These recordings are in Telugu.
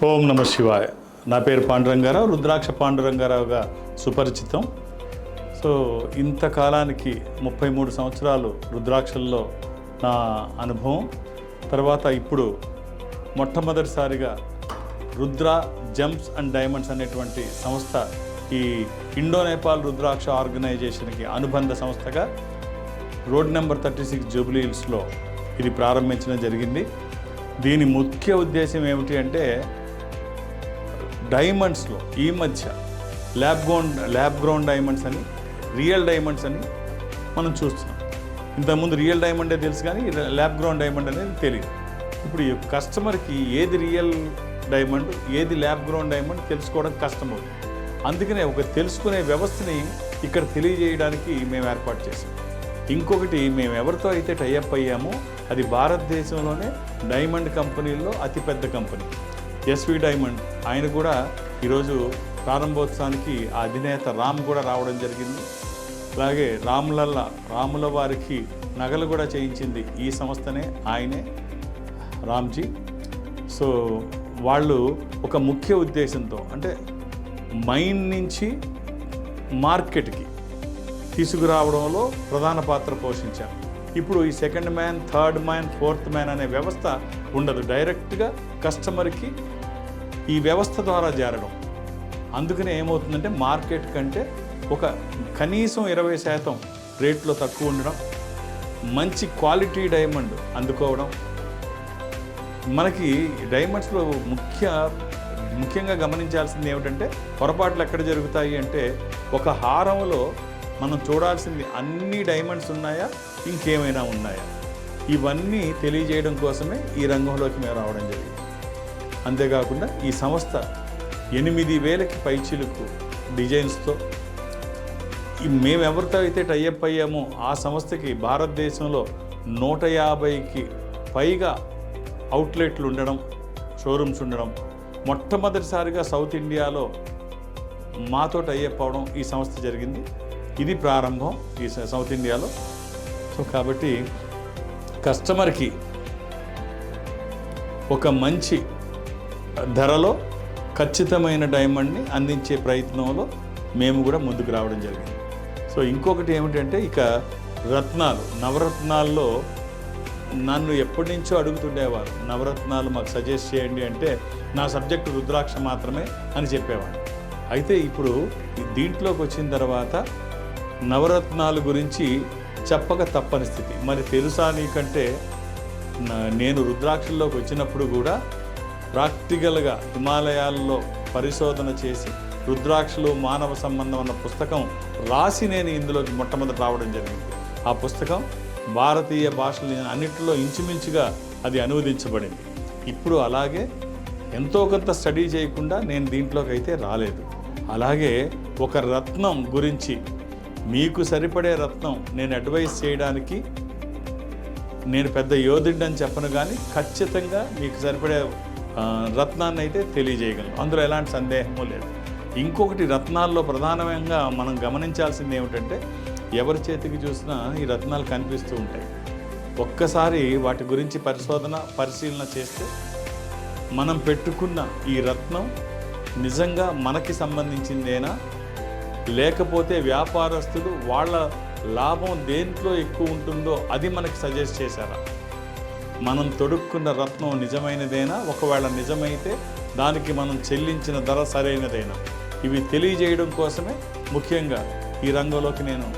ఓం నమ శివాయ. నా పేరు పాండురంగారావు, రుద్రాక్ష పాండురంగారావుగా సుపరిచితం. సో ఇంతకాలానికి 33 సంవత్సరాలు రుద్రాక్షల్లో నా అనుభవం. తర్వాత ఇప్పుడు మొట్టమొదటిసారిగా రుద్ర జెమ్స్ అండ్ డైమండ్స్ అనేటువంటి సంస్థ ఈ ఇండో నేపాల్ రుద్రాక్ష ఆర్గనైజేషన్కి అనుబంధ సంస్థగా రోడ్ నెంబర్ 36 జూబ్లీ హిల్స్లో ఇది ప్రారంభించడం జరిగింది. దీని ముఖ్య ఉద్దేశం ఏమిటి అంటే డైమండ్స్లో ఈ మధ్య ల్యాబ్ గ్రౌండ్ డైమండ్స్ అని, రియల్ డైమండ్స్ అని మనం చూస్తున్నాం. ఇంతకుముందు రియల్ డైమండే తెలుసు కానీ ల్యాబ్ గ్రౌండ్ డైమండ్ అనేది తెలియదు. ఇప్పుడు ఈ కస్టమర్కి ఏది రియల్ డైమండ్, ఏది ల్యాబ్ గ్రౌండ్ డైమండ్ తెలుసుకోవడం కష్టమవుతుంది. అందుకనే ఒక తెలుసుకునే వ్యవస్థని ఇక్కడ తెలియజేయడానికి మేము ఏర్పాటు చేసాం. ఇంకొకటి, మేము ఎవరితో అయితే టైఅప్ అయ్యామో అది భారతదేశంలోనే డైమండ్ కంపెనీల్లో అతిపెద్ద కంపెనీ ఎస్వి డైమండ్. ఆయన కూడా ఈరోజు ప్రారంభోత్సవానికి ఆ అధినేత రామ్ కూడా రావడం జరిగింది. అలాగే రాముల వారికి నగలు కూడా చేయించింది ఈ సంస్థనే, ఆయనే రామ్జీ. సో వాళ్ళు ఒక ముఖ్య ఉద్దేశంతో, అంటే మైన్ నుంచి మార్కెట్కి తీసుకురావడంలో ప్రధాన పాత్ర పోషించారు. ఇప్పుడు ఈ second man, third man, fourth man అనే వ్యవస్థ ఉండదు. డైరెక్ట్గా కస్టమర్కి ఈ వ్యవస్థ ద్వారా చేరడం. అందుకనే ఏమవుతుందంటే మార్కెట్ కంటే ఒక కనీసం 20% రేట్లో తక్కువ ఉండడం, మంచి క్వాలిటీ డైమండ్ అందుకోవడం. మనకి డైమండ్స్లో ముఖ్యంగా గమనించాల్సింది ఏమిటంటే పొరపాట్లు ఎక్కడ జరుగుతాయి అంటే ఒక హారంలో మనం చూడాల్సింది అన్ని డైమండ్స్ ఉన్నాయా, ఇంకేమైనా ఉన్నాయా, ఇవన్నీ తెలియజేయడం కోసమే ఈ రంగంలోకి మేము రావడం జరిగింది. అంతేకాకుండా ఈ సంస్థ 8,000కి పైచిలుకు డిజైన్స్తో మేము ఎవరితో అయితే టైఅప్ అయ్యామో ఆ సంస్థకి భారతదేశంలో 150కి పైగా అవుట్లెట్లు ఉండడం, షోరూమ్స్ ఉండడం, మొట్టమొదటిసారిగా సౌత్ ఇండియాలో మాతో టైఅప్ అవడం ఈ సంస్థ జరిగింది. ఇది ప్రారంభం ఈ సౌత్ ఇండియాలో. సో కాబట్టి కస్టమర్కి ఒక మంచి ధరలో ఖచ్చితమైన డైమండ్ని అందించే ప్రయత్నంలో మేము కూడా ముందుకు రావడం జరిగింది. సో ఇంకొకటి ఏమిటంటే ఇక రత్నాలు, నవరత్నాల్లో నన్ను ఎప్పటి నుంచో అడుగుతుండేవారు, నవరత్నాలు మాకు సజెస్ట్ చేయండి అంటే నా సబ్జెక్టు రుద్రాక్ష మాత్రమే అని చెప్పేవాడు. అయితే ఇప్పుడు దీంట్లోకి వచ్చిన తర్వాత నవరత్నాల గురించి చెప్పక తప్పని స్థితి. మరి తెలుసా నీకంటే, నేను రుద్రాక్షల్లోకి వచ్చినప్పుడు కూడా ప్రాక్టికల్గా హిమాలయాల్లో పరిశోధన చేసి రుద్రాక్షలు మానవ సంబంధం అన్న పుస్తకం రాసి నేను ఇందులోకి మొట్టమొదటి రావడం జరిగింది. ఆ పుస్తకం భారతీయ భాషలు అన్నింటిలో ఇంచుమించుగా అది అనువదించబడింది. ఇప్పుడు అలాగే ఎంతో కొంత స్టడీ చేయకుండా నేను దీంట్లోకి అయితే రాలేదు. అలాగే ఒక రత్నం గురించి మీకు సరిపడే రత్నం నేను అడ్వైస్ చేయడానికి నేను పెద్ద యోధుడిని చెప్పను, కానీ ఖచ్చితంగా మీకు సరిపడే రత్నాన్ని అయితే తెలియజేయగలను, అందులో ఎలాంటి సందేహము లేదు. ఇంకొకటి, రత్నాల్లో ప్రధానంగా మనం గమనించాల్సింది ఏమిటంటే ఎవరి చేతికి చూసినా ఈ రత్నాలు కనిపిస్తూ ఉంటాయి. ఒక్కసారి వాటి గురించి పరిశీలన చేస్తే మనం పెట్టుకున్న ఈ రత్నం నిజంగా మనకి సంబంధించిందేనా, లేకపోతే వ్యాపారస్తులు వాళ్ళ లాభం దేంట్లో ఎక్కువ ఉంటుందో అది మనకి సజెస్ట్ చేశారా, మనం తొడుక్కున్న రత్నం నిజమైనదేనా, ఒకవేళ నిజమైతే దానికి మనం చెల్లించిన ధర సరైనదేనా, ఇవి తెలియజేయడం కోసమే ముఖ్యంగా ఈ రంగంలోకి నేను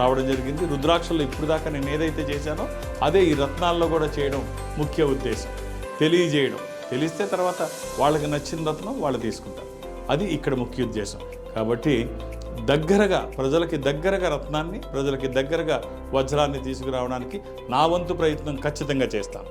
రావడం జరిగింది. రుద్రాక్షల్లో ఇప్పుడు దాకా నేను ఏదైతే చేశానో అదే ఈ రత్నాల్లో కూడా చేయడం ముఖ్య ఉద్దేశం. తెలియజేయడం, తెలిస్తే తర్వాత వాళ్ళకి నచ్చిన రత్నం వాళ్ళు తీసుకుంటారు, అది ఇక్కడ ముఖ్య ఉద్దేశం. కాబట్టి ప్రజలకి దగ్గరగా రత్నాన్ని, ప్రజలకి దగ్గరగా వజ్రాన్ని తీసుకురావడానికి నా వంతు ప్రయత్నం ఖచ్చితంగా చేస్తాను.